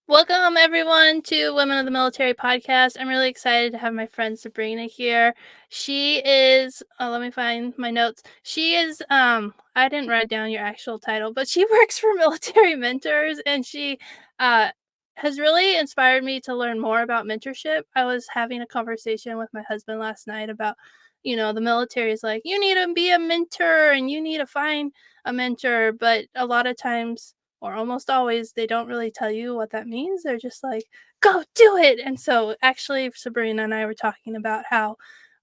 Welcome everyone to Women of the Military podcast. I'm really excited to have my friend Sabrina here. She is let me find my notes. She is I didn't write down your actual title, but she works for Military Mentors and she uh has really inspired me to learn more about mentorship. I was having a conversation with my husband last night about, the military is like, you need to be a mentor and you need to find a mentor, but a lot of times or almost always they don't really tell you what that means. They're just like, "Go do it." And so actually Sabrina and I were talking about how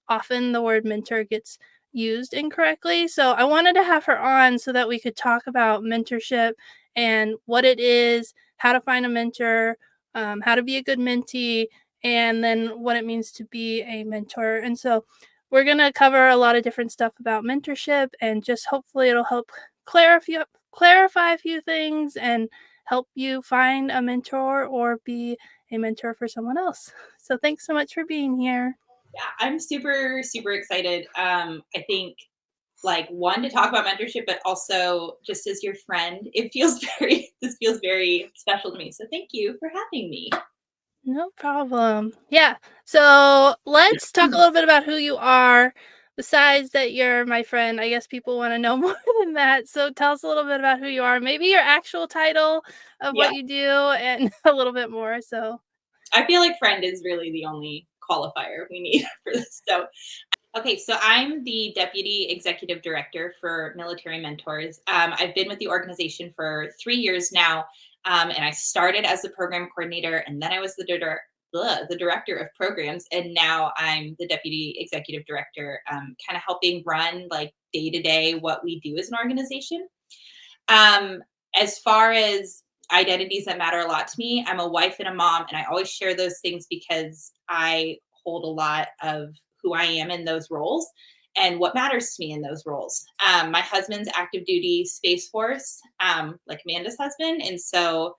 often the word mentor gets used incorrectly. So I wanted to have her on so that we could talk about mentorship and what it is, how to find a mentor, how to be a good mentee, and then what it means to be a mentor. And so we're going to cover a lot of different stuff about mentorship and just hopefully it'll help clarify a few things and help you find a mentor or be a mentor for someone else. So thanks so much for being here. Yeah, I'm super, super excited. I think like one to talk about mentorship, but also just as your friend, it feels this feels very special to me. So thank you for having me. No problem. Yeah. So let's talk a little bit about who you are. Besides that, you're my friend. I guess people want to know more than that. So tell us a little bit about who you are, maybe your actual title of Yeah, what you do, and a little bit more. So, I feel like friend is really the only qualifier we need for this. So, okay, so I'm the Deputy Executive Director for Military Mentors. I've been with the organization for 3 years now, and I started as the program coordinator, and then I was the director of programs, and now I'm the Deputy Executive Director, kind of helping run like day to day what we do as an organization. Um, as far as identities that matter a lot to me, I'm a wife and a mom, and I always share those things because I hold a lot of who I am in those roles and what matters to me in those roles. My husband's active duty Space Force, like Amanda's husband. And so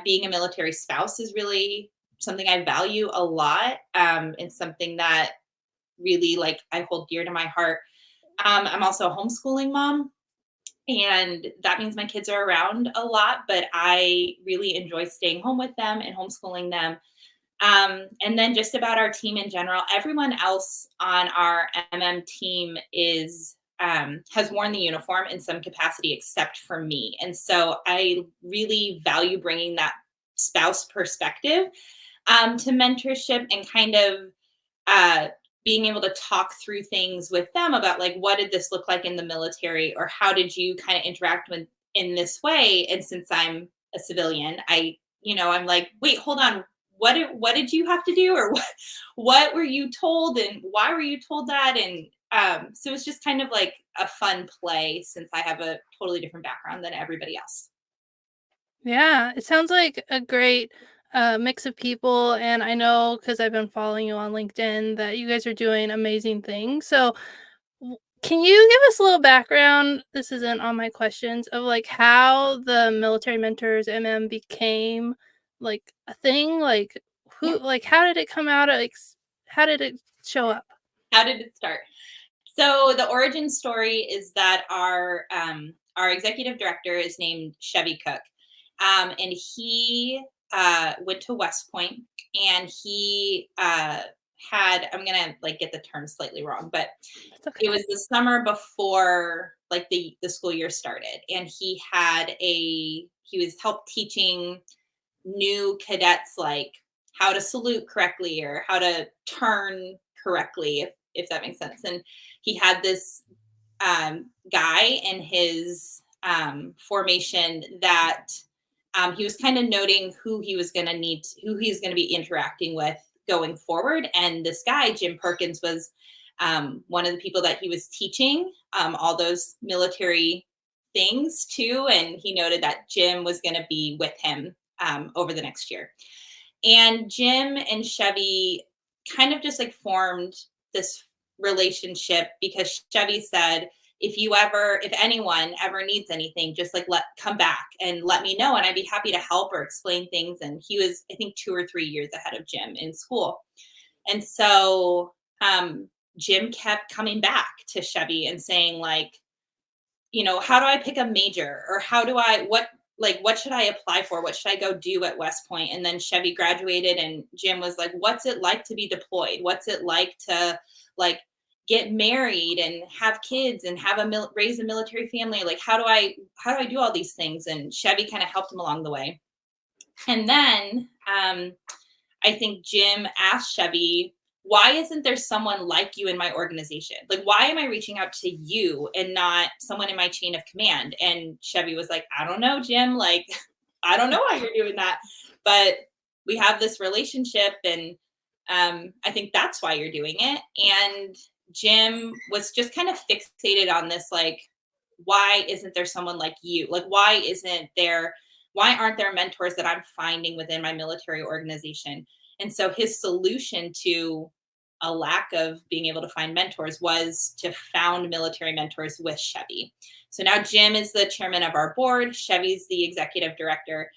being a military spouse is really something I value a lot, and something that really like I hold dear to my heart. I'm also a homeschooling mom, and that means my kids are around a lot, but I really enjoy staying home with them and homeschooling them. And then just about our team in general, everyone else on our team is has worn the uniform in some capacity except for me. And so I really value bringing that spouse perspective to mentorship and kind of uh, being able to talk through things with them about like what did this look like in the military, or how did you kind of interact with in this way. And since I'm a civilian, I'm like, wait, hold on, what did you have to do, or what were you told, and why were you told that? And so it's just kind of like a fun play since I have a totally different background than everybody else. yeah, it sounds like a great mix of people. And I know because I've been following you on LinkedIn that you guys are doing amazing things. So, can you give us a little background? This isn't on my questions of like how the military mentors became like a thing. Like Yeah. how did it come out? Like how did it show up? How did it start? So the origin story is that our executive director is named Chevy Cook, and he went to West Point, and he had, I'm gonna like get the term slightly wrong, but That's okay. it was the summer before like the school year started, and he was help teaching new cadets like how to salute correctly or how to turn correctly, if that makes sense. And he had this guy in his formation that he was kind of noting who he was going to be interacting with going forward. And this guy, Jim Perkins, was one of the people that he was teaching all those military things to. And he noted that Jim was going to be with him over the next year. And Jim and Chevy kind of just like formed this relationship because Chevy said, if anyone ever needs anything, just like come back and let me know, and I'd be happy to help or explain things. And he was, I think, 2 or 3 years ahead of Jim in school. And so Jim kept coming back to Chevy and saying, like, how do I pick a major, or how do I like, what should I apply for? What should I go do at West Point? And then Chevy graduated, and Jim was like, what's it like to be deployed? What's it like to like get married and have kids and have raise a military family? Like, how do I do all these things? And Chevy kind of helped him along the way. And then I think Jim asked Chevy, why isn't there someone like you in my organization? Like, why am I reaching out to you and not someone in my chain of command? And Chevy was like, I don't know, Jim. Like, I don't know why you're doing that, but we have this relationship, and I think that's why you're doing it. And Jim was just kind of fixated on this, like, why isn't there someone like you? Like, why aren't there mentors that I'm finding within my military organization? And so his solution to a lack of being able to find mentors was to found military mentors with Chevy. So now Jim is the chairman of our board, Chevy's the executive director.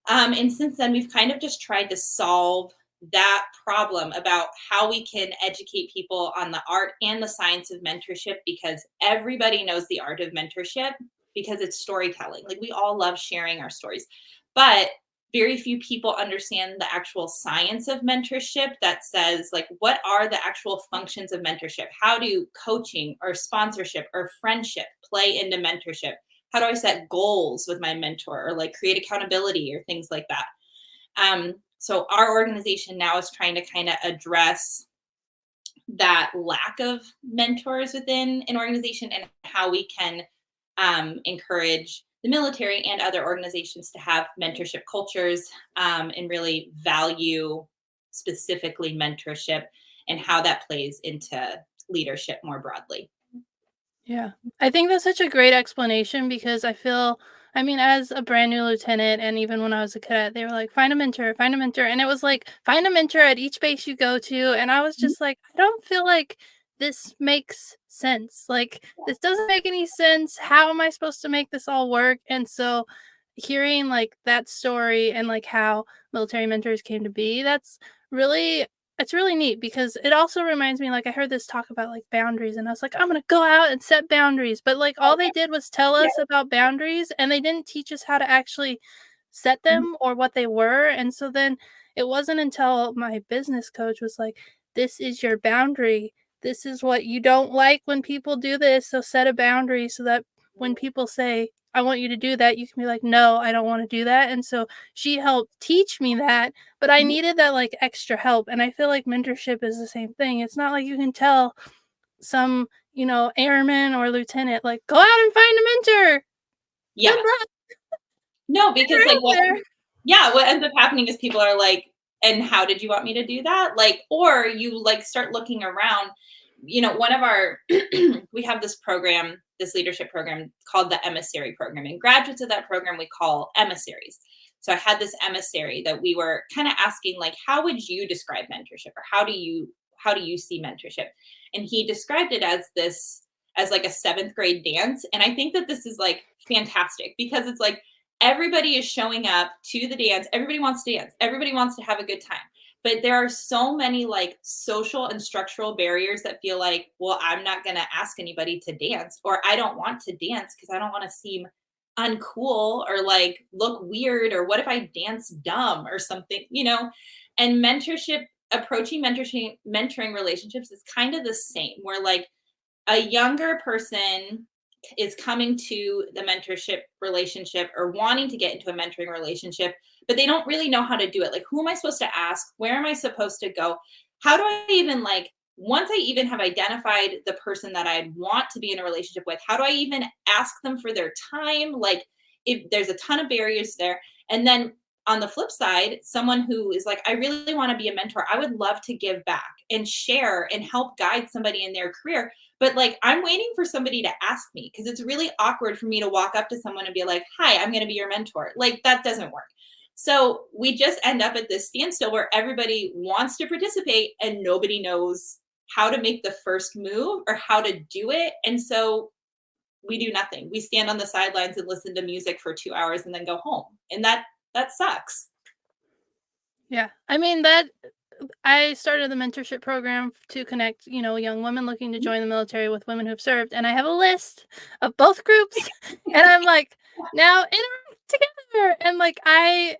And since then, we've kind of just tried to solve that problem about how we can educate people on the art and the science of mentorship, because everybody knows the art of mentorship because it's storytelling. Like, we all love sharing our stories, but very few people understand the actual science of mentorship that says, like, what are the actual functions of mentorship? How do coaching or sponsorship or friendship play into mentorship? How do I set goals with my mentor, or like create accountability or things like that? So our organization now is trying to kind of address that lack of mentors within an organization, and how we can encourage the military and other organizations to have mentorship cultures, and really value specifically mentorship and how that plays into leadership more broadly. Yeah. I think that's such a great explanation because I mean, as a brand new lieutenant, and even when I was a cadet, they were like, find a mentor, find a mentor. And it was like, find a mentor at each base you go to. And I was just like, I don't feel like this makes sense. Like, this doesn't make any sense. How am I supposed to make this all work? And so hearing like that story and like how military mentors came to be, really it's really neat because it also reminds me, like, I heard this talk about, like, boundaries, and I was like, "I'm gonna go out and set boundaries," but, like, all they did was tell Yeah. us about boundaries, and they didn't teach us how to actually set them or what they were, and so then it wasn't until my business coach was like, "This is your boundary. This is what you don't like when people do this, so set a boundary so that when people say, 'I want you to do that,' you can be like, 'No, I don't wanna do that,'" and so she helped teach me that, but I needed that, like, extra help, and I feel like mentorship is the same thing. It's not like you can tell some, airman or lieutenant, like, "Go out and find a mentor. Good Yeah. luck. No, because They're like out there." what ends up happening is people are like, and how did you want me to do that? Like, or you like start looking around, one of our we have this program, this leadership program called the emissary program, and graduates of that program we call emissaries. So I had this emissary that we were kind of asking, like, how would you describe mentorship, or how do you see mentorship? And he described it as this, as like a seventh grade dance. And I think that this is like fantastic, because it's like everybody is showing up to the dance. Everybody wants to dance. Everybody wants to have a good time. But there are so many like social and structural barriers that feel like, well, I'm not going to ask anybody to dance, or I don't want to dance because I don't want to seem uncool or like look weird, or what if I dance dumb or something. And approaching mentoring relationships is kind of the same, where like a younger person is coming to the mentorship relationship or wanting to get into a mentoring relationship, but they don't really know how to do it. Like, who am I supposed to ask? Where am I supposed to go? How do I even like, once I even have identified the person that I want to be in a relationship with, how do I even ask them for their time? Like, if there's a ton of barriers there. And then on the flip side, someone who is like, I really want to be a mentor. I would love to give back and share and help guide somebody in their career, but like, I'm waiting for somebody to ask me, because it's really awkward for me to walk up to someone and be like, hi, I'm going to be your mentor. Like, that doesn't work. So we just end up at this standstill where everybody wants to participate and nobody knows how to make the first move or how to do it. And so we do nothing. We stand on the sidelines and listen to music for 2 hours and then go home. And that sucks. Yeah. I mean, I started the mentorship program to connect, young women looking to join the military with women who've served, and I have a list of both groups, and I'm like, now in our together. And like I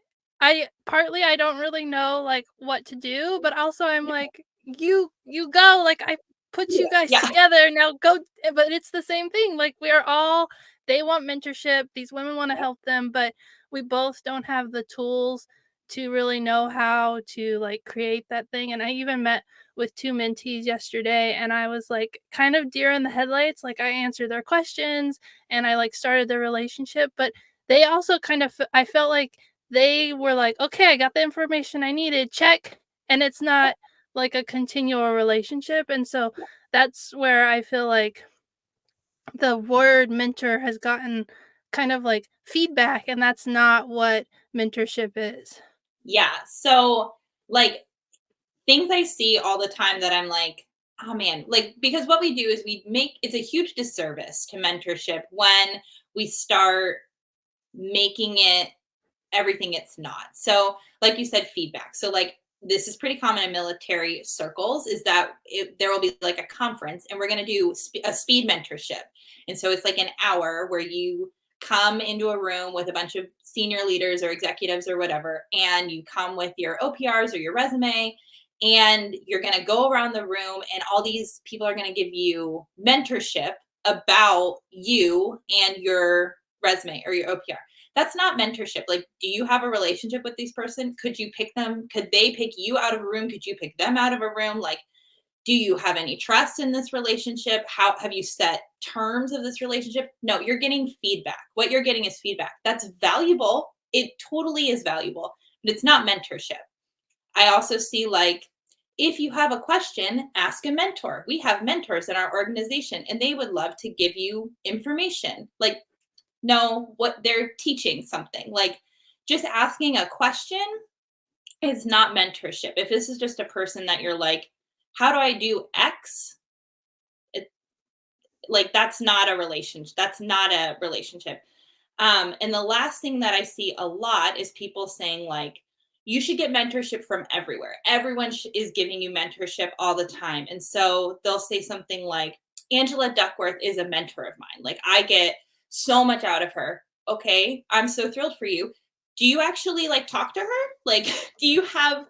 partly I don't really know like what to do, but also I'm like, you go, like I put you guys Yeah. together, now go. But it's the same thing. Like we are all they want mentorship, these women want to help them, but we both don't have the tools to really know how to like create that thing. And I even met with two mentees yesterday and I was like kind of deer in the headlights. Like I answered their questions and I like started the relationship, but they also kind of I felt like they were like, "Okay, I got the information I needed, check." And it's not like a continual relationship, and so that's where I feel like the word mentor has gotten kind of like feedback, and that's not what mentorship is. Yeah. So, like, things I see all the time that I'm like, oh man, like, because what we do is we make it's a huge disservice to mentorship when we start making it everything it's not. So, like you said, feedback. So, like, this is pretty common in military circles is that there will be like a conference and we're going to do a speed mentorship. And so it's like an hour where you come into a room with a bunch of senior leaders or executives or whatever, and you come with your OPRs or your resume, and you're going to go around the room, and all these people are going to give you mentorship about you and your resume or your OPR. That's not mentorship. Like, do you have a relationship with these person? Could you pick them? Could they pick you out of a room? Could you pick them out of a room? Like, do you have any trust in this relationship? How have you set terms of this relationship? No, you're getting feedback. What you're getting is feedback. That's valuable. It totally is valuable, but it's not mentorship. I also see like if you have a question, ask a mentor. We have mentors in our organization and they would love to give you information. Like know what they're teaching something. Like just asking a question is not mentorship. If this is just a person that you're like, how do I do X? It, like that's not a relationship. That's not a relationship. And the last thing that I see a lot is people saying like, you should get mentorship from everywhere. Everyone is giving you mentorship all the time. And so they'll say something like, Angela Duckworth is a mentor of mine. Like I get so much out of her. Okay, I'm so thrilled for you. Do you actually like talk to her? Like, do you have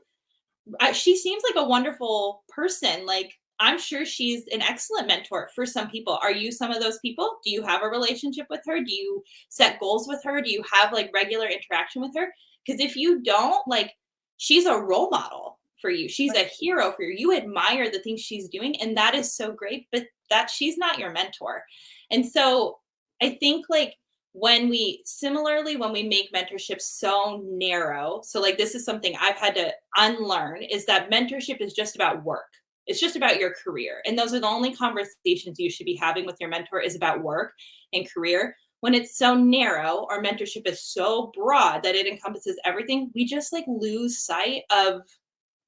she seems like a wonderful person. Like, I'm sure she's an excellent mentor for some people. Are you some of those people? Do you have a relationship with her? Do you set goals with her? Do you have like regular interaction with her? Because if you don't, like, she's a role model for you. She's a hero for you. You admire the things she's doing, and that is so great, but that she's not your mentor. And so I think like when we make mentorship so narrow, so like this is something I've had to unlearn, is that mentorship is just about work. It's just about your career, and those are the only conversations you should be having with your mentor is about work and career. When it's so narrow, our mentorship is so broad that it encompasses everything, we just like lose sight of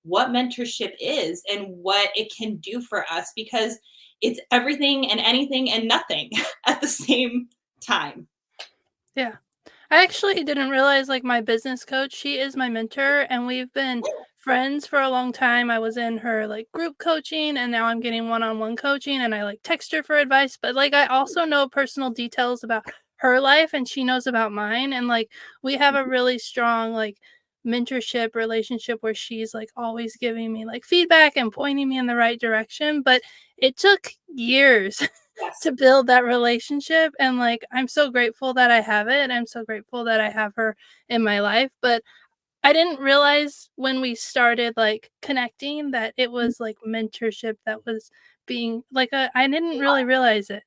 what mentorship is and what it can do for us, because it's everything and anything and nothing at the same time. Yeah. I actually didn't realize, like, my business coach, she is my mentor, and we've been friends for a long time. I was in her, like, group coaching, and now I'm getting one-on-one coaching, and I, like, text her for advice, but, like, I also know personal details about her life, and she knows about mine, and, like, we have a really strong, like, mentorship relationship where she's, like, always giving me, like, feedback and pointing me in the right direction, but it took years Yes. to build that relationship, and like I'm so grateful that I have it. I'm so grateful that I have her in my life, but I didn't realize when we started like connecting that it was like mentorship that was being like I didn't really realize it.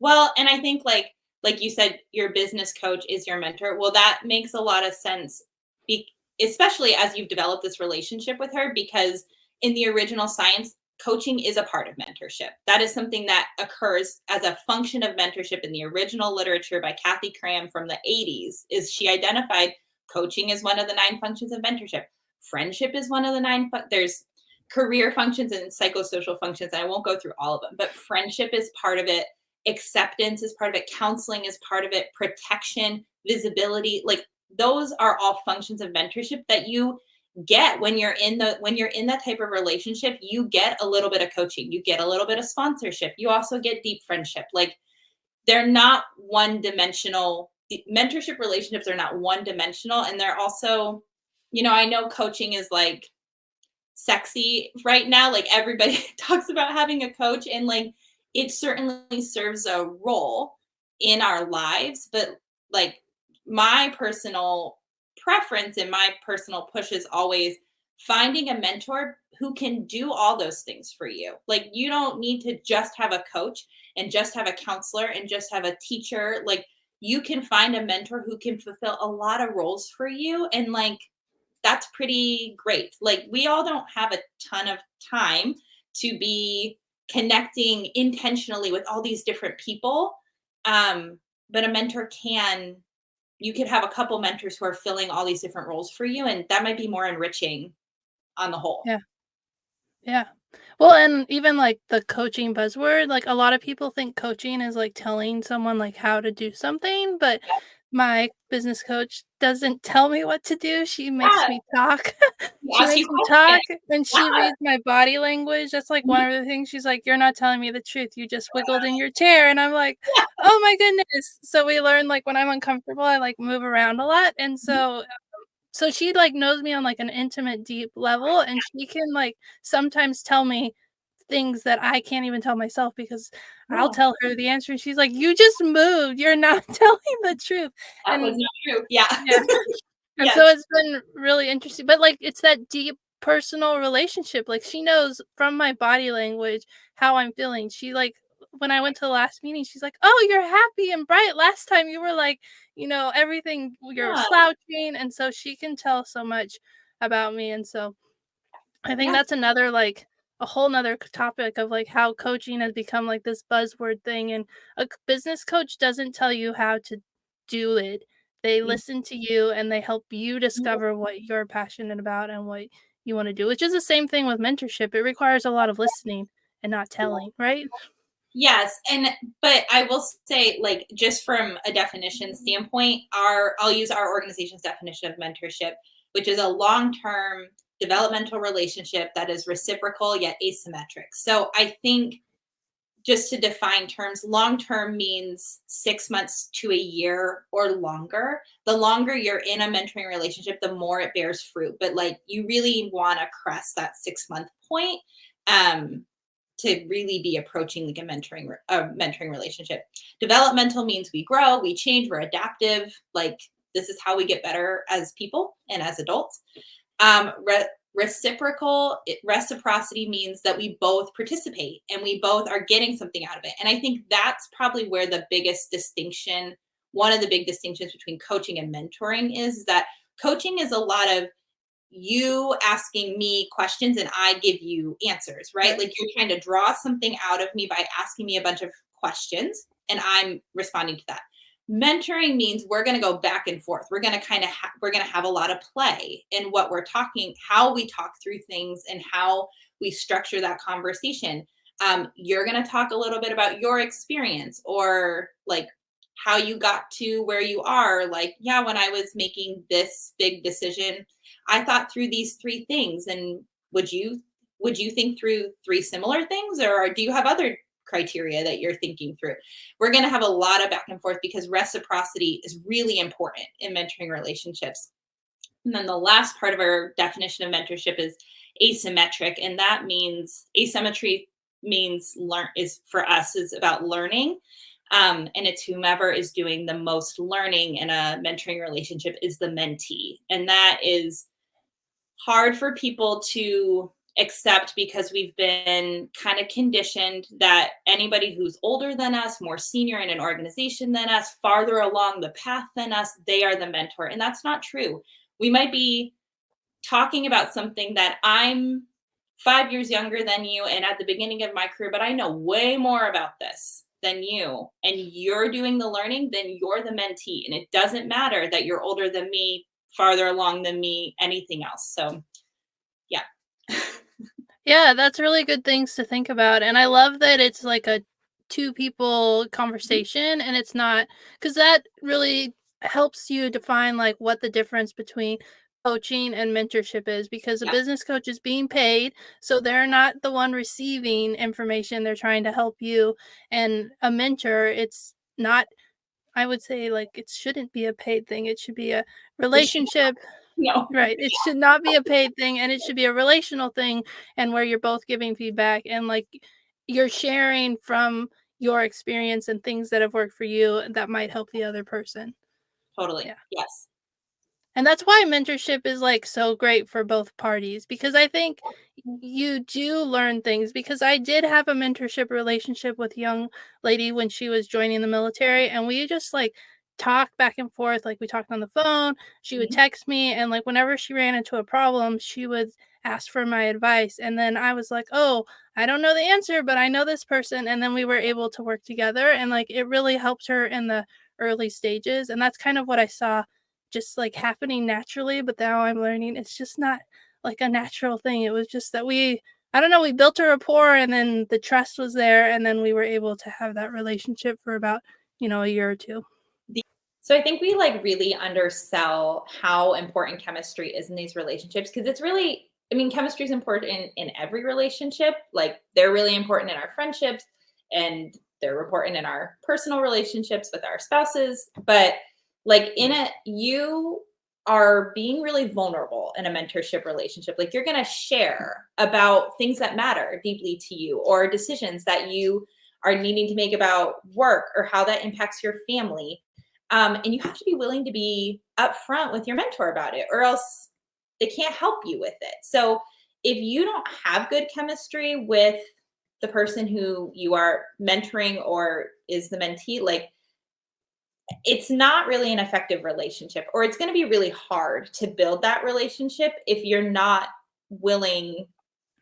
Well, and I think like you said, your business coach is your mentor. Well, that makes a lot of sense, be, especially as you've developed this relationship with her, because in the original science, coaching is a part of mentorship. That is something that occurs as a function of mentorship in the original literature by Kathy Cram from the 80s. Is she identified coaching as one of the 9 functions of mentorship? Friendship is one of the 9. There's career functions and psychosocial functions, and I won't go through all of them, but friendship is part of it, acceptance is part of it, counseling is part of it, protection, visibility, like those are all functions of mentorship that you get when you're in that type of relationship. You get a little bit of coaching, you get a little bit of sponsorship, you also get deep friendship. Like they're not one dimensional mentorship relationships are not one dimensional, and they're also, I know coaching is like sexy right now. Like everybody talks about having a coach, and like it certainly serves a role in our lives. But like my personal preference and my personal push is always finding a mentor who can do all those things for you. Like you don't need to just have a coach and just have a counselor and just have a teacher. Like you can find a mentor who can fulfill a lot of roles for you, and like that's pretty great. Like we all don't have a ton of time to be connecting intentionally with all these different people. But a mentor can, you could have a couple mentors who are filling all these different roles for you, and that might be more enriching on the whole. Yeah. Yeah. Well, and even, like, the coaching buzzword, like, a lot of people think coaching is, like, telling someone, like, how to do something, but my business coach doesn't tell me what to do, she makes Yeah, me talk. you She ask you makes me questions. talk, and Yeah. she reads my body language, that's, like, one Mhm. of the things she's like, "You're not telling me the truth, you just wiggled in your chair," and I'm like, Yeah. "Oh my goodness." So we learn, like, when I'm uncomfortable, I, like, move around a lot, and Mhm. so she, like, knows me on, like, an intimate, deep level, and she can, like, sometimes tell me things that I can't even tell myself because I'll Yeah, tell her the answer, and she's like, "You just moved, you're not telling the truth." that was And not true. Yeah. yeah. And so Yes. it's been really interesting, but, like, it's that deep personal relationship, like, she knows from my body language how I'm feeling. She, like when I went to the last meeting, she's like, "Oh, you're happy and bright. Last time you were, like, everything you're Yeah. slouching," and so she can tell so much about me, and so I think Yeah. that's another, like a whole 'nother topic of, like, how coaching has become, like, this buzzword thing, and a business coach doesn't tell you how to do it. They Mhm. listen to you, and they help you discover what you're passionate about and what you wanna do, which is the same thing with mentorship. It requires a lot of listening and not telling, right? Yes, and but I will say, like, just from a definition standpoint, I'll use our organization's definition of mentorship, which is a long-term developmental relationship that is reciprocal yet asymmetric. So I think just to define terms, long-term means 6 months to a year or longer. The longer you're in a mentoring relationship, the more it bears fruit. But like you really want to crest that 6 month point. Um, to really be approaching like a mentoring relationship. Developmental means we grow, we change, we're adaptive. Like this is how we get better as people and as adults. Reciprocity means that we both participate and we both are getting something out of it. And I think that's probably where the biggest distinction, one of the big distinctions between coaching and mentoring is that coaching is a lot of you asking me questions and I give you answers, right? Right. Like you're trying to draw something out of me by asking me a bunch of questions and I'm responding to that. Mentoring means we're going to go back and forth. We're going to we're going to have a lot of play in what we're talking, how we talk through things and how we structure that conversation. You're going to talk a little bit about your experience or like how you got to where you are. Like, yeah, when I was making this big decision, I thought through these three things. And would you think through three similar things, or do you have other criteria that you're thinking through? We're going to have a lot of back and forth because reciprocity is really important in mentoring relationships. And then the last part of our definition of mentorship is asymmetric, and that means asymmetry means learn is for us is about learning. And it's whomever is doing the most learning in a mentoring relationship is the mentee. And that is hard for people to accept because we've been kind of conditioned that anybody who's older than us, more senior in an organization than us, farther along the path than us, they are the mentor. And that's not true. We might be talking about something that I'm 5 years younger than you and at the beginning of my career, but I know way more about this than you, and you're doing the learning, then you're the mentee. And it doesn't matter that you're older than me, farther along than me, anything else. So, yeah. Yeah, that's really good things to think about, and I love that it's like a two people Mhm. conversation and it's not because that really helps you define like what the difference between coaching and mentorship is because a Yeah. business coach is being paid, so they're not the one receiving information, they're trying to help you. And a mentor, it's not I would say, like, it shouldn't be a paid thing, it should be a It should relationship. no. Right, it should not be a paid thing, and it should be a relational thing, and where you're both giving feedback and, like, you're sharing from your experience and things that have worked for you that might help the other person. Totally. Yeah. Yes. And that's why mentorship is, like, so great for both parties because I think you do learn things because I did have a mentorship relationship with a young lady when she was joining the military, and we just, like, talked back and forth, like, we talked on the phone, she would Mhm. text me, and, like, whenever she ran into a problem, she would ask for my advice, and then I was like, "Oh, I don't know the answer, but I know this person," and then we were able to work together, and, like, it really helped her in the early stages, and that's kind of what I saw just, like, happening naturally, but now I'm learning it's just not, like, a natural thing. It was just that we I don't know, we built a rapport and then the trust was there, and then we were able to have that relationship for about, a year or 2. The so I think we, like, really undersell how important chemistry is in these relationships because it's really I mean, chemistry is important in every relationship. Like, they're really important in our friendships, and they're important in our personal relationships with our spouses, but, like, in it, you are being really vulnerable in a mentorship relationship. Like, you're gonna share about things that matter deeply to you or decisions that you are needing to make about work or how that impacts your family. And you have to be willing to be upfront with your mentor about it, or else they can't help you with it. So if you don't have good chemistry with the person who you are mentoring or is the mentee, like it's not really an effective relationship, or it's going to be really hard to build that relationship if you're not willing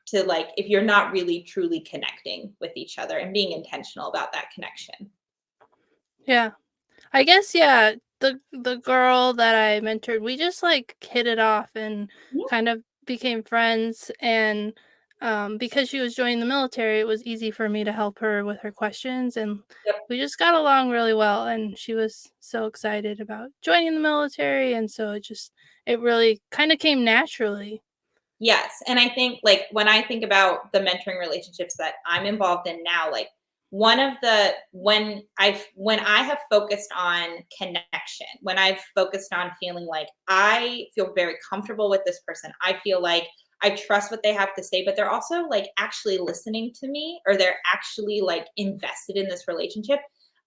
to, like, if you're not really truly connecting with each other and being intentional about that connection. Yeah. I guess, yeah, the girl that I mentored, we just, like, hit it off and Yeah. kind of became friends, and, because she was joining the military, it was easy for me to help her with her questions, and Yep. we just got along really well, and she was so excited about joining the military, and so it really kinda came naturally. Yes, and I think, like, when I think about the mentoring relationships that I'm involved in now, like, one of the when I have focused on connection, when I've focused on feeling like I feel very comfortable with this person, I feel like I trust what they have to say, but they're also, like, actually listening to me, or they're actually, like, invested in this relationship.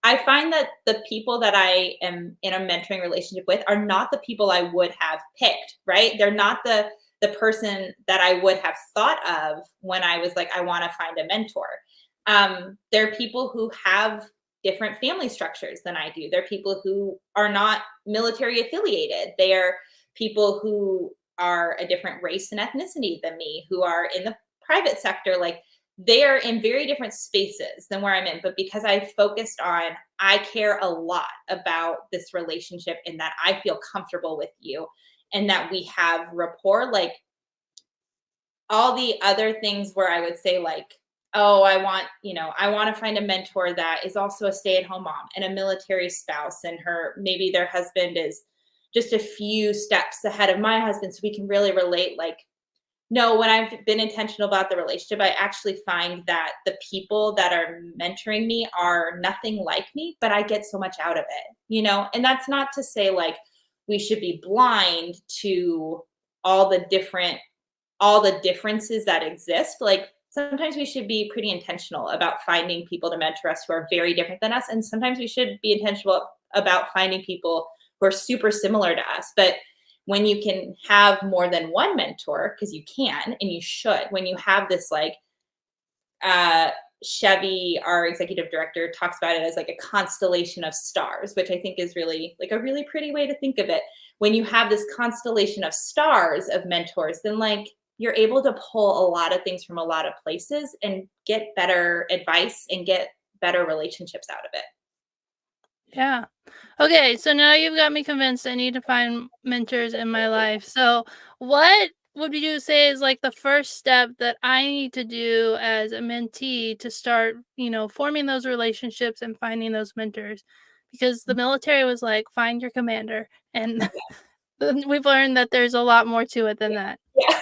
I find that the people that I am in a mentoring relationship with are not the people I would have picked, right? They're not the person that I would have thought of when I was like, I want to find a mentor. They're people who have different family structures than I do. They're people who are not military affiliated. They are people who are a different race and ethnicity than me, who are in the private sector. Like, they are in very different spaces than where I'm in. But because I focused on, I care a lot about this relationship and that I feel comfortable with you and that we have rapport, like all the other things where I would say, like, oh, I want to find a mentor that is also a stay-at-home mom and a military spouse, and maybe their husband is just a few steps ahead of my husband, so we can really relate. Like, no, when I've been intentional about the relationship, I actually find that the people that are mentoring me are nothing like me, but I get so much out of it. And that's not to say, like, we should be blind to all the different all the differences that exist. Like, sometimes we should be pretty intentional about finding people to mentor us who are very different than us, and sometimes we should be intentional about finding people who are super similar to us. But when you can have more than one mentor, because you can and you should, when you have this, like, uh Chevy, our executive director, talks about it as like a constellation of stars, which I think is really, like, a really pretty way to think of it. When you have this constellation of stars of mentors, then, like, you're able to pull a lot of things from a lot of places and get better advice and get better relationships out of it. Yeah. Okay, so now you've got me convinced I need to find mentors in my life. So, what would you say is like the first step that I need to do as a mentee to start, forming those relationships and finding those mentors? Because the military was like, find your commander. And then we've learned that there's a lot more to it than that. Yeah.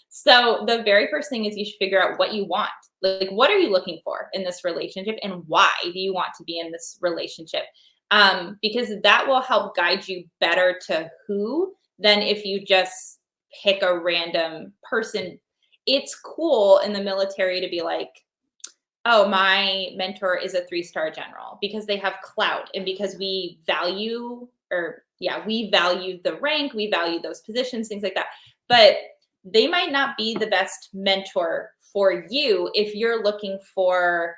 So the very first thing is you should figure out what you want. Like, what are you looking for in this relationship, and why do you want to be in this relationship? because that will help guide you better to who than if you just pick a random person. It's cool in the military to be like, oh, my mentor is a 3-star general because they have clout and because we value, or yeah, we value the rank, we value those positions, things like that. But they might not be the best mentor for you if you're looking for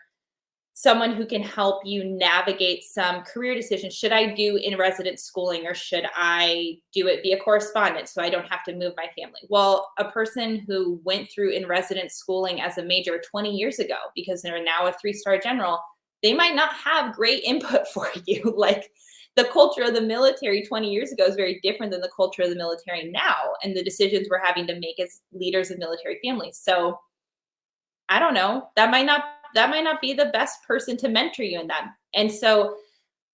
someone who can help you navigate some career decisions. Should I do in residence schooling or should I do it via correspondence so I don't have to move my family? Well, a person who went through in residence schooling as a major 20 years ago, because they're now a 3-star general, they might not have great input for you. Like the culture of the military 20 years ago is very different than the culture of the military now and the decisions we're having to make as leaders of military families. So I don't know, that might not be the best person to mentor you in that. And so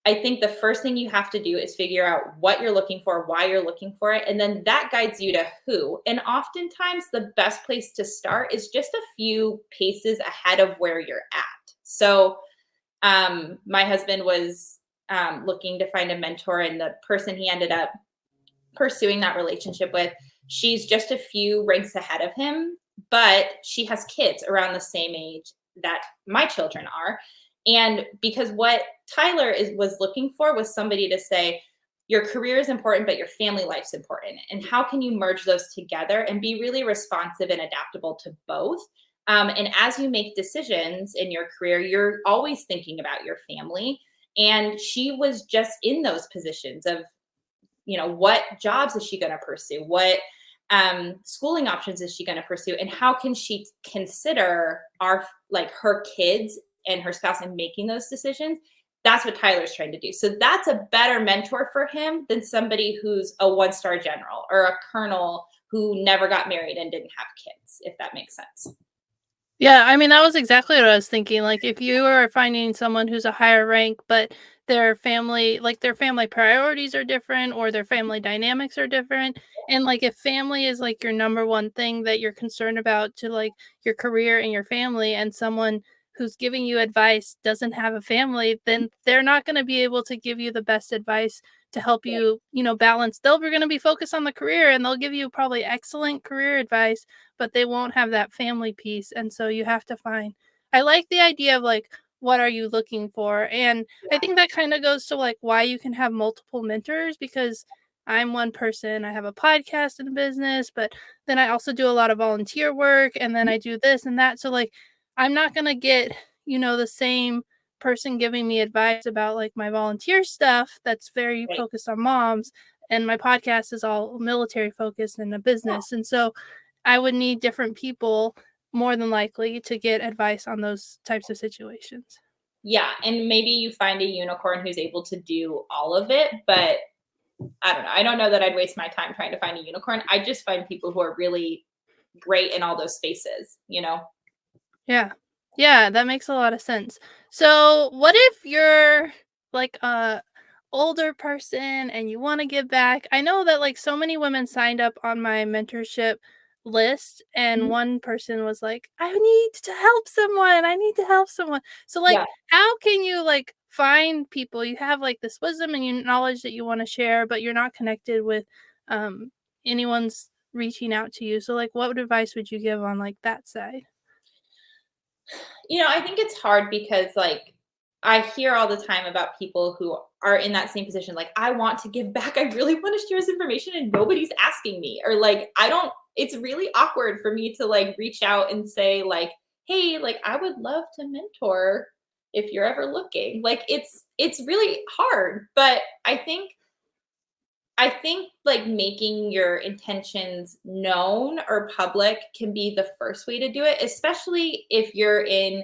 I think the first thing you have to do is figure out what you're looking for, why you're looking for it, and then that guides you to who. And oftentimes the best place to start is just a few paces ahead of where you're at. So my husband was looking to find a mentor, and the person he ended up pursuing that relationship with, she's just a few ranks ahead of him, but she has kids around the same age that my children are. And because what Tyler was looking for was somebody to say, your career is important, but your family life's important. And how can you merge those together and be really responsive and adaptable to both? And as you make decisions in your career, you're always thinking about your family. And she was just in those positions of, what jobs is she going to pursue? What schooling options is she going to pursue? And how can she consider her kids and her spouse in making those decisions? That's what Tyler's trying to do. So that's a better mentor for him than somebody who's a 1-star general or a colonel who never got married and didn't have kids, if that makes sense. Yeah, I mean, that was exactly what I was thinking. Like, if you are finding someone who's a higher rank, but their family priorities are different or their family dynamics are different. And like, if family is like your number one thing that you're concerned about to like your career and your family, and someone who's giving you advice doesn't have a family, then they're not going to be able to give you the best advice to help you, balance. They're going to be focused on the career and they'll give you probably excellent career advice, but they won't have that family piece. And so you have to find, I like the idea of like, what are you looking for? And I think that kind of goes to like why you can have multiple mentors, because I'm one person, I have a podcast and a business, but then I also do a lot of volunteer work and then I do this and that. So like, I'm not going to get, the same person giving me advice about like my volunteer stuff that's very Right. focused on moms, and my podcast is all military focused and a Yeah. business. And so I would need different people more than likely to get advice on those types of situations. Yeah. And maybe you find a unicorn who's able to do all of it, but I don't know. I don't know that I'd waste my time trying to find a unicorn. I just find people who are really great in all those spaces. Yeah. Yeah, that makes a lot of sense. So, what if you're like a older person and you want to give back? I know that like so many women signed up on my mentorship list, and Mhm. one person was like, "I need to help someone. I need to help someone." So like, Yeah. how can you like find people? You have like this wisdom and you knowledge that you want to share, but you're not connected with um anyone's reaching out to you. So like, what advice would you give on like that side? I think it's hard because I hear all the time about people who are in that same position. Like, I want to give back. I really want to share this information and nobody's asking me. Or like, I don't, it's really awkward for me to like reach out and say, like, hey, like I would love to mentor if you're ever looking. Like it's really hard. But I think like making your intentions known or public can be the first way to do it, especially if you're in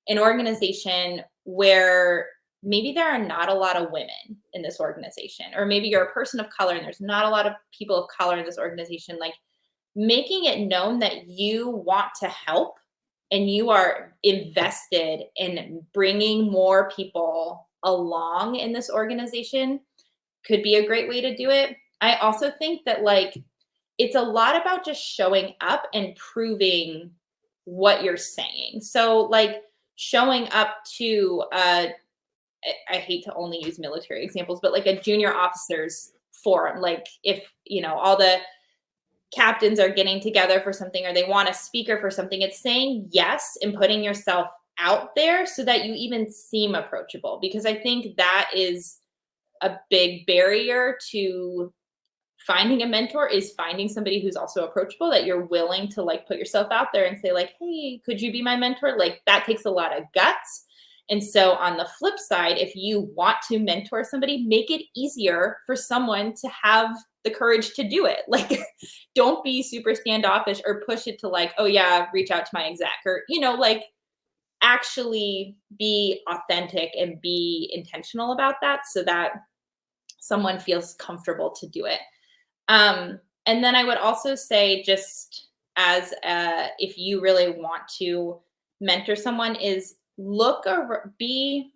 an organization where maybe there are not a lot of women in this organization, or maybe you're a person of color and there's not a lot of people of color in this organization. Like making it known that you want to help and you are invested in bringing more people along in this organization could be a great way to do it. I also think that it's a lot about just showing up and proving what you're saying. So like showing up to I hate to only use military examples, but like a junior officers forum, like if, all the captains are getting together for something or they want a speaker for something, it's saying yes and putting yourself out there so that you even seem approachable. Because I think that is a big barrier to finding a mentor, is finding somebody who's also approachable, that you're willing to like put yourself out there and say like, hey, could you be my mentor? Like that takes a lot of guts. And so on the flip side, if you want to mentor somebody, make it easier for someone to have the courage to do it. Like don't be super standoffish or push it to like, oh yeah, reach out to my exec, or like actually be authentic and be intentional about that so that someone feels comfortable to do it. And then I would also say, just as if you really want to mentor someone, is look or be,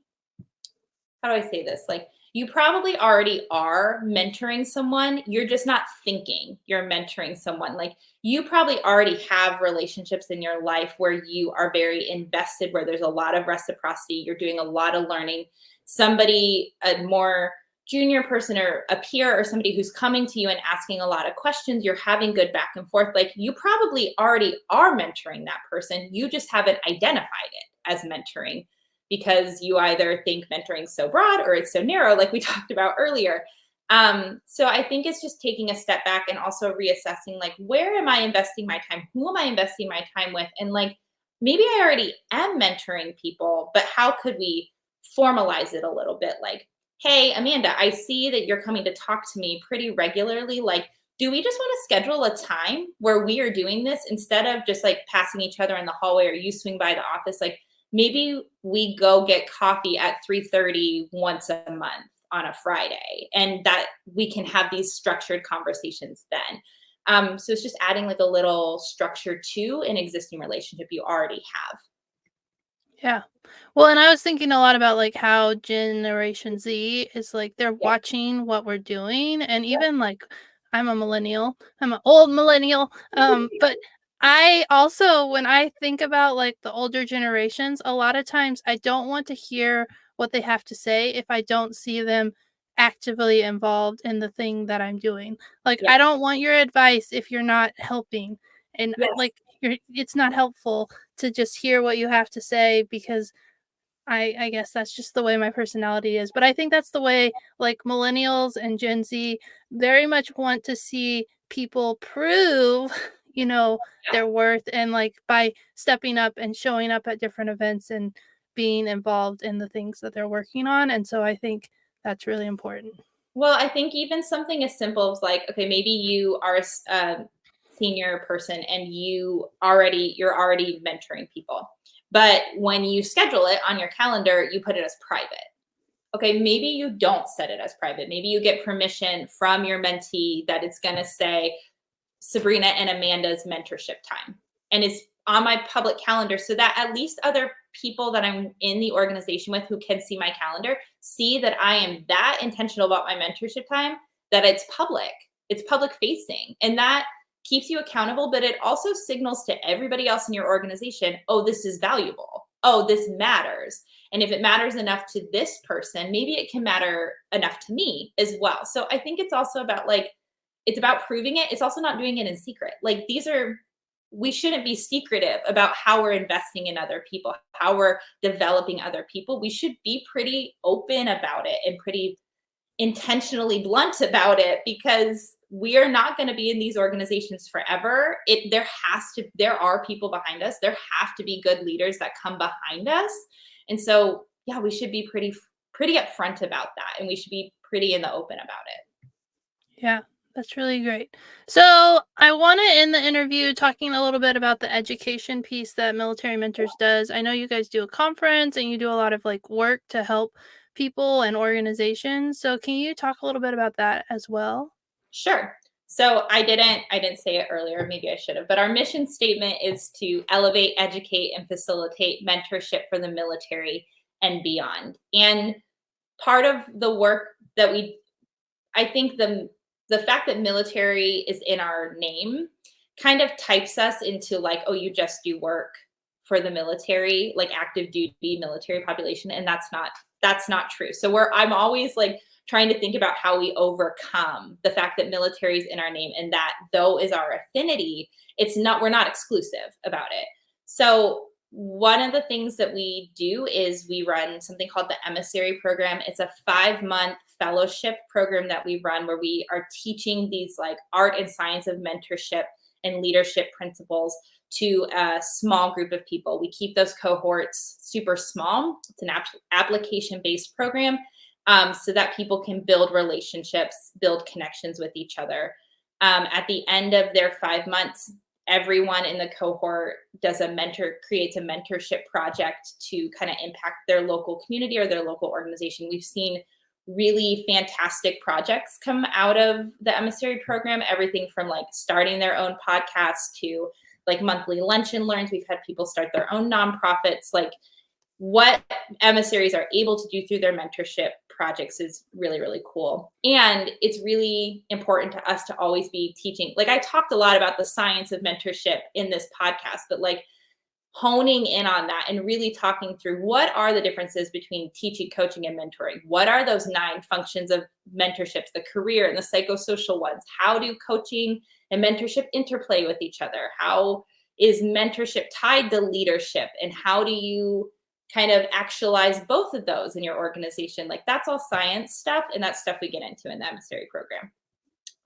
how do I say this? Like you probably already are mentoring someone. You're just not thinking you're mentoring someone. Like you probably already have relationships in your life where you are very invested, where there's a lot of reciprocity. You're doing a lot of learning. Somebody, a more junior person or a peer or somebody who's coming to you and asking a lot of questions, you're having good back and forth. Like you probably already are mentoring that person. You just haven't identified it as mentoring because you either think mentoring so broad or it's so narrow, like we talked about earlier. So I think it's just taking a step back and also reassessing, like, where am I investing my time? Who am I investing my time with? And like, maybe I already am mentoring people, but how could we formalize it a little bit? Like, hey, Amanda, I see that you're coming to talk to me pretty regularly. Like, do we just want to schedule a time where we are doing this instead of just like passing each other in the hallway, or you swing by the office? Like, maybe we go get coffee at 3:30 once a month on a Friday, and that we can have these structured conversations then. So it's just adding like a little structure to an existing relationship you already have. Yeah. Well, and I was thinking a lot about like how Generation Z is like they're Yep. watching what we're doing, and even like I'm a millennial. I'm an old millennial. But I also, when I think about like the older generations, a lot of times I don't want to hear what they have to say if I don't see them actively involved in the thing that I'm doing. Like Yep. I don't want your advice if you're not helping. And Yes. like it's not helpful to just hear what you have to say because I guess that's just the way my personality is. But I think that's the way like millennials and Gen Z very much want to see people prove, you know, Yeah. their worth, and like by stepping up and showing up at different events and being involved in the things that they're working on. And so I think that's really important. Well, I think even something as simple as like, okay, maybe you are a senior person and you're already mentoring people, but when you schedule it on your calendar, you put it as private. Okay, maybe you don't set it as private. Maybe you get permission from your mentee that it's going to say Sabrina and Amanda's mentorship time, and it's on my public calendar so that at least other people that I'm in the organization with who can see my calendar see that I am that intentional about my mentorship time, that it's public. It's public facing, and that keeps you accountable, but it also signals to everybody else in your organization, oh, this is valuable. Oh, this matters. And if it matters enough to this person, maybe it can matter enough to me as well. So I think it's also about like, it's about proving it. It's also not doing it in secret. Like we shouldn't be secretive about how we're investing in other people, how we're developing other people. We should be pretty open about it and pretty intentionally blunt about it, because we are not going to be in these organizations forever. There are people behind us. There have to be good leaders that come behind us. And so, yeah, we should be pretty upfront about that, and we should be pretty in the open about it. Yeah, that's really great. So, I want to end the interview talking a little bit about the education piece that Military Mentors does. I know you guys do a conference and you do a lot of like work to help people and organizations. So, can you talk a little bit about that as well? Sure. So I didn't say it earlier, maybe I should have, but our mission statement is to elevate, educate, and facilitate mentorship for the military and beyond. And part of the work that I think the fact that military is in our name kind of types us into like, oh, you just do work for the military, like active duty military population, and that's not that's not true. So I'm always like trying to think about how we overcome the fact that military is in our name, and that though is our affinity, we're not exclusive about it. So one of the things that we do is we run something called the Emissary Program. It's a 5-month fellowship program that we run where we are teaching these like art and science of mentorship and leadership principles to a small group of people. We keep those cohorts super small. It's an application-based program, so that people can build relationships, build connections with each other. At the end of their 5 months, everyone in the cohort creates a mentorship project to kind of impact their local community or their local organization. We've seen really fantastic projects come out of the Emissary Program, everything from like starting their own podcast to like monthly lunch and learns. We've had people start their own nonprofits. Like what emissaries are able to do through their mentorship projects is really, really cool. And it's really important to us to always be teaching. Like I talked a lot about the science of mentorship in this podcast, but like honing in on that and really talking through what are the differences between teaching, coaching, and mentoring. What are those 9 functions of mentorships, the career and the psychosocial ones? How do coaching and mentorship interplay with each other? How is mentorship tied to leadership? And how do you kind of actualize both of those in your organization? Like that's all science stuff, and that's stuff we get into in the Emissary Program.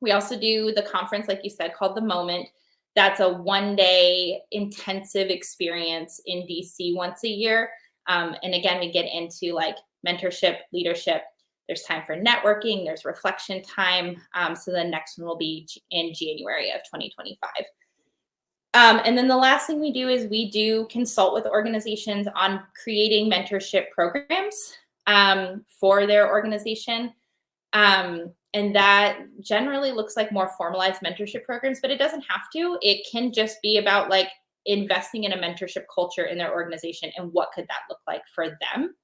We also do the conference, like you said, called The Moment. That's a 1-day intensive experience in DC once a year. And again, we get into like mentorship, leadership. There's time for networking, there's reflection time. So the next one will be in January of 2025. And then the last thing we do is we do consult with organizations on creating mentorship programs for their organization. And that generally looks like more formalized mentorship programs, but it doesn't have to. It can just be about like investing in a mentorship culture in their organization and what could that look like for them.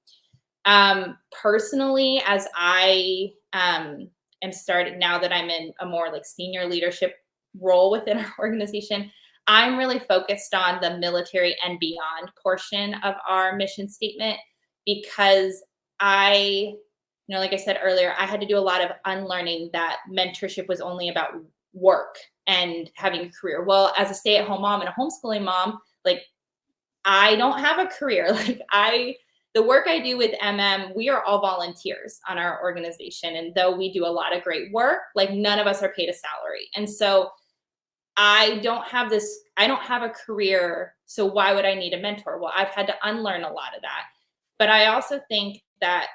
Personally, as I am starting now that I'm in a more like senior leadership role within our organization, I'm really focused on the military and beyond portion of our mission statement because like I said earlier, I had to do a lot of unlearning that mentorship was only about work and having a career. Well, as a stay-at-home mom and a homeschooling mom, like I don't have a career. The work I do with we are all volunteers on our organization. And though we do a lot of great work, like none of us are paid a salary. And so I don't have a career. So why would I need a mentor? Well, I've had to unlearn a lot of that. But I also think that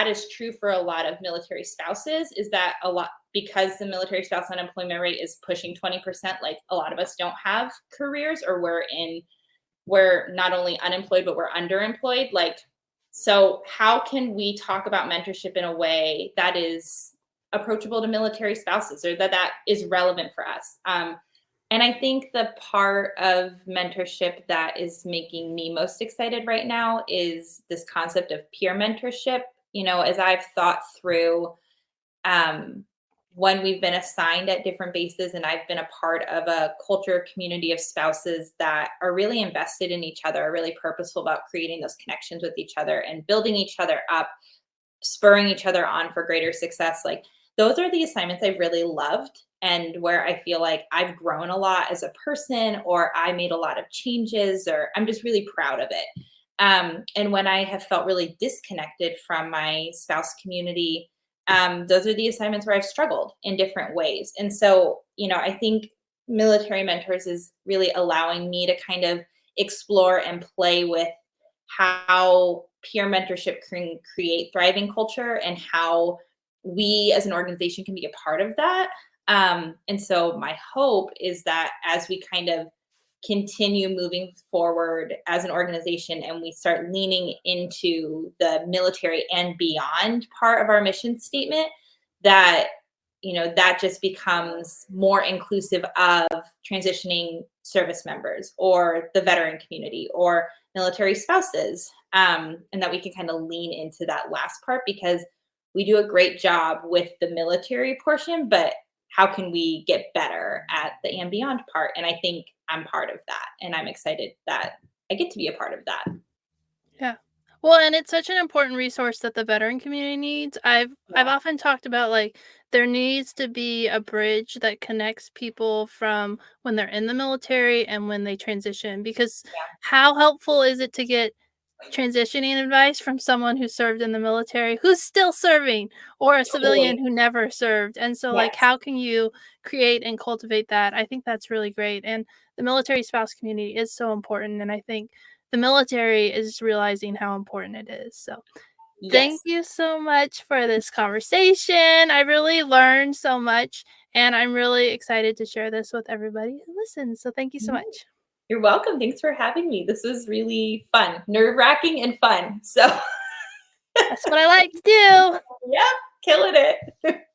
is true for a lot of military spouses, is that a lot, because the military spouse unemployment rate is pushing 20%, like a lot of us don't have careers, or we're not only unemployed, but we're underemployed. Like, so how can we talk about mentorship in a way that is approachable to military spouses, or that is relevant for us? And I think the part of mentorship that is making me most excited right now is this concept of peer mentorship. As I've thought through when we've been assigned at different bases, and I've been a part of a culture community of spouses that are really invested in each other, are really purposeful about creating those connections with each other and building each other up, spurring each other on for greater success. Like those are the assignments I've really loved, and where I feel like I've grown a lot as a person, or I made a lot of changes, or I'm just really proud of it. And when I have felt really disconnected from my spouse community, those are the assignments where I've struggled in different ways. And so, I think Military Mentors is really allowing me to kind of explore and play with how peer mentorship can create thriving culture, and how we as an organization can be a part of that. And so my hope is that as we kind of continue moving forward as an organization, and we start leaning into the military and beyond part of our mission statement, that that just becomes more inclusive of transitioning service members, or the veteran community, or military spouses, and that we can kind of lean into that last part, because we do a great job with the military portion, but how can we get better at the and beyond part? And I think I'm part of that, and I'm excited that I get to be a part of that. Yeah. Well, and it's such an important resource that the veteran community needs. I've Yeah. often talked about, like, there needs to be a bridge that connects people from when they're in the military and when they transition, because how helpful is it to get transitioning advice from someone who served in the military, who's still serving, or a civilian Totally. who never served? And so, like, Yes. how can you create and cultivate that? I think that's really great, and the military spouse community is so important, and I think the military is realizing how important it is. So, thank Yes. you so much for this conversation. I really learned so much, and I'm really excited to share this with everybody who listens. So, thank you so Yeah. much. You're welcome. Thanks for having me. This was really fun, nerve-wracking and fun. So, That's what I like to do. yep, killing it.